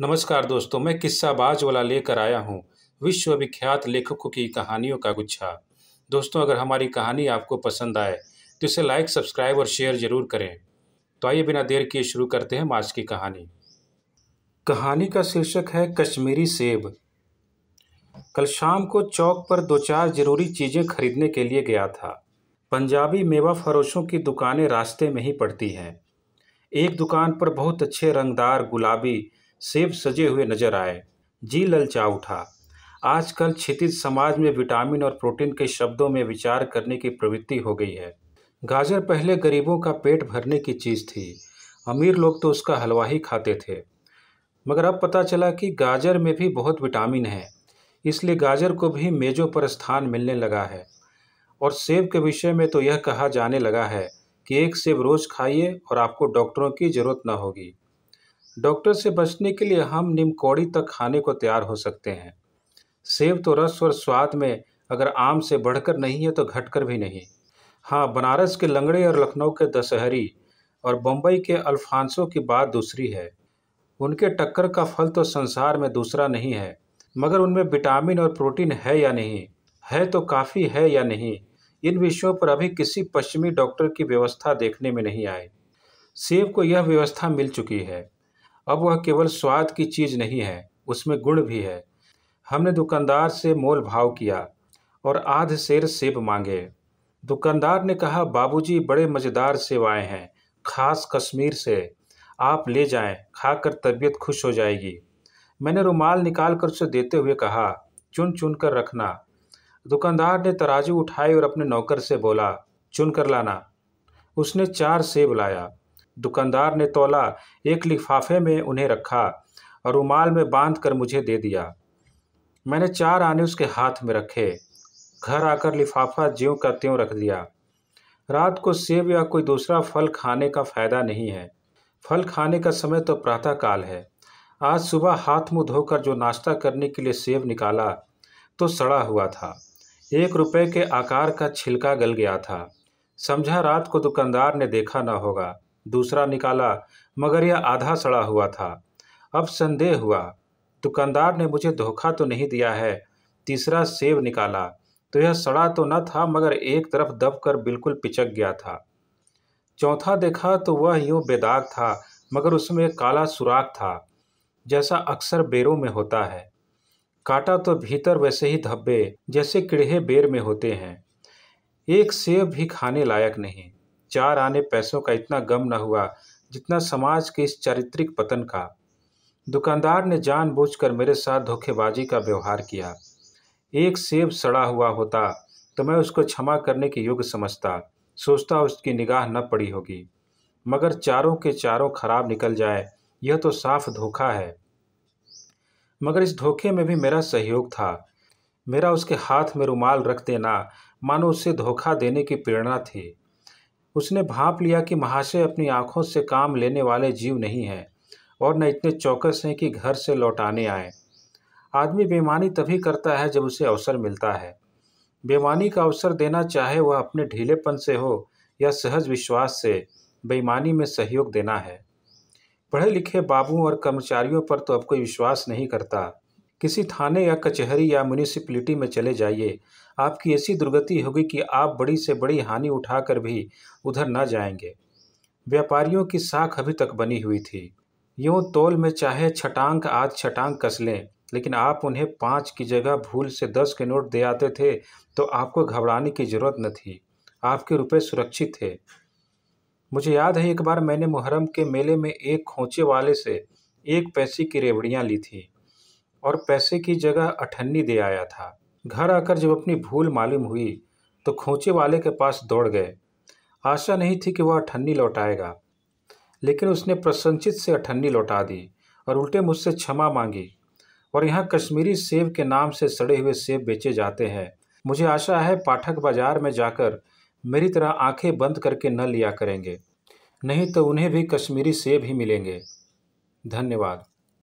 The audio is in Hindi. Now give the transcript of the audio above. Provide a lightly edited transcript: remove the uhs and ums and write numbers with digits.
नमस्कार दोस्तों, मैं किस्साबाज वाला लेकर आया हूँ विश्व विख्यात लेखकों की कहानियों का गुच्छा। दोस्तों, अगर हमारी कहानी आपको पसंद आए तो इसे लाइक, सब्सक्राइब और शेयर जरूर करें। तो आइए बिना देर किए शुरू करते हैं आज की कहानी। कहानी का शीर्षक है कश्मीरी सेब। कल शाम को चौक पर दो चार जरूरी चीज़ें खरीदने के लिए गया था। पंजाबी मेवा फरोशों की दुकानें रास्ते में ही पड़ती हैं। एक दुकान पर बहुत अच्छे रंगदार गुलाबी सेब सजे हुए नजर आए। जी ललचा उठा। आजकल क्षितिज समाज में विटामिन और प्रोटीन के शब्दों में विचार करने की प्रवृत्ति हो गई है। गाजर पहले गरीबों का पेट भरने की चीज़ थी। अमीर लोग तो उसका हलवा ही खाते थे। मगर अब पता चला कि गाजर में भी बहुत विटामिन है, इसलिए गाजर को भी मेज़ों पर स्थान मिलने लगा है। और सेब के विषय में तो यह कहा जाने लगा है कि एक सेब रोज़ खाइए और आपको डॉक्टरों की ज़रूरत न होगी। डॉक्टर से बचने के लिए हम नीमकौड़ी तक खाने को तैयार हो सकते हैं। सेब तो रस और स्वाद में अगर आम से बढ़कर नहीं है तो घटकर भी नहीं। हाँ, बनारस के लंगड़े और लखनऊ के दशहरी और बम्बई के अल्फांसो की बात दूसरी है। उनके टक्कर का फल तो संसार में दूसरा नहीं है। मगर उनमें विटामिन और प्रोटीन है या नहीं, है तो काफ़ी है या नहीं, इन विषयों पर अभी किसी पश्चिमी डॉक्टर की व्यवस्था देखने में नहीं आई। सेब को यह व्यवस्था मिल चुकी है। अब वह केवल स्वाद की चीज़ नहीं है, उसमें गुण भी है। हमने दुकानदार से मोल भाव किया और आध सेर सेब मांगे। दुकानदार ने कहा, बाबूजी बड़े मज़ेदार सेब आए हैं, खास कश्मीर से, आप ले जाएं, खाकर तबीयत खुश हो जाएगी। मैंने रुमाल निकाल कर उसे देते हुए कहा, चुन चुन कर रखना। दुकानदार ने तराजू उठाई और अपने नौकर से बोला, चुन कर लाना। उसने 4 सेब लाया। दुकानदार ने तौला, एक लिफाफे में उन्हें रखा और रुमाल में बांध कर मुझे दे दिया। मैंने 4 आने उसके हाथ में रखे। घर आकर लिफाफा ज्यों का त्यों रख दिया। रात को सेब या कोई दूसरा फल खाने का फायदा नहीं है। फल खाने का समय तो प्रातःकाल है। आज सुबह हाथ मुंह धोकर जो नाश्ता करने के लिए सेब निकाला तो सड़ा हुआ था। 1 रुपए के आकार का छिलका गल गया था। समझा रात को दुकानदार ने देखा न होगा। दूसरा निकाला, मगर यह आधा सड़ा हुआ था। अब संदेह हुआ, दुकानदार ने मुझे धोखा तो नहीं दिया है। तीसरा सेब निकाला तो यह सड़ा तो न था, मगर एक तरफ दबकर बिल्कुल पिचक गया था। चौथा देखा तो वह यूं बेदाग था, मगर उसमें एक काला सुराख था, जैसा अक्सर बेरों में होता है। काटा तो भीतर वैसे ही धब्बे जैसे किड़हे बेर में होते हैं। एक सेब भी खाने लायक नहीं। 4 आने पैसों का इतना गम न हुआ जितना समाज के इस चारित्रिक पतन का। दुकानदार ने जानबूझकर मेरे साथ धोखेबाजी का व्यवहार किया। एक सेब सड़ा हुआ होता तो मैं उसको क्षमा करने के योग्य समझता, सोचता उसकी निगाह न पड़ी होगी। मगर चारों के चारों खराब निकल जाए, यह तो साफ धोखा है। मगर इस धोखे में भी मेरा सहयोग था। मेरा उसके हाथ में रुमाल रख देना मानो उसे धोखा देने की प्रेरणा थी। उसने भांप लिया कि महाशय अपनी आंखों से काम लेने वाले जीव नहीं हैं और न इतने चौकस हैं कि घर से लौटाने आए। आदमी बेईमानी तभी करता है जब उसे अवसर मिलता है। बेईमानी का अवसर देना, चाहे वह अपने ढीलेपन से हो या सहज विश्वास से, बेईमानी में सहयोग देना है। पढ़े लिखे बाबुओं और कर्मचारियों पर तो अब कोई विश्वास नहीं करता। किसी थाने या कचहरी या म्यूनिसिपैलिटी में चले जाइए, आपकी ऐसी दुर्गति होगी कि आप बड़ी से बड़ी हानि उठाकर भी उधर न जाएंगे। व्यापारियों की साख अभी तक बनी हुई थी। यूँ तौल में चाहे छटांग आध छटांग कस लें, लेकिन आप उन्हें 5 की जगह भूल से 10 के नोट दे आते थे तो आपको घबराने की जरूरत न थी। आपके रुपए सुरक्षित थे। मुझे याद है, एक बार मैंने मुहर्रम के मेले में एक खोंचे वाले से 1 पैसे की रेवड़ियाँ ली थी और पैसे की जगह अठन्नी दे आया था। घर आकर जब अपनी भूल मालूम हुई तो खोंचे वाले के पास दौड़ गए। आशा नहीं थी कि वह अठन्नी लौटाएगा, लेकिन उसने प्रसन्नचित से अठन्नी लौटा दी और उल्टे मुझसे क्षमा मांगी। और यहाँ कश्मीरी सेब के नाम से सड़े हुए सेब बेचे जाते हैं। मुझे आशा है पाठक बाजार में जाकर मेरी तरह आंखें बंद करके न लिया करेंगे, नहीं तो उन्हें भी कश्मीरी सेब ही मिलेंगे। धन्यवाद।